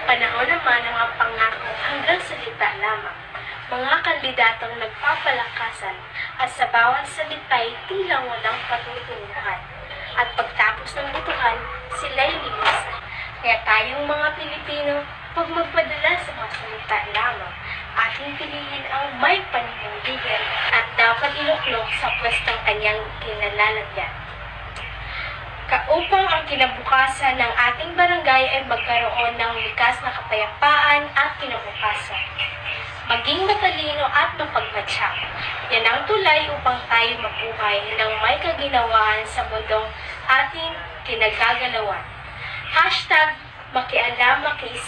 Panahon naman ng mga pangako hanggang salita lamang. Mga kandidatong nagpapalakasan at sa bawat salita'y tila walang patutunguhan. At pagtapos ng butuhan, sila'y linisan. Kaya tayong mga Pilipino, pag magpadala sa mga salita lamang, ating piliin ang may paninindigan at dapat iluklok sa pwestong kanyang kinalalagyan. Kaupang ang kinabukasan ng ating barangay ay magkaroon ng likas na kapayapaan at kinabukasan. Maging matalino at mapagmatsyag. Yan ang tulay upang tayo mabuhay ng may kaginawaan sa mundong ating kinagagalawan. #makialam, makiisa.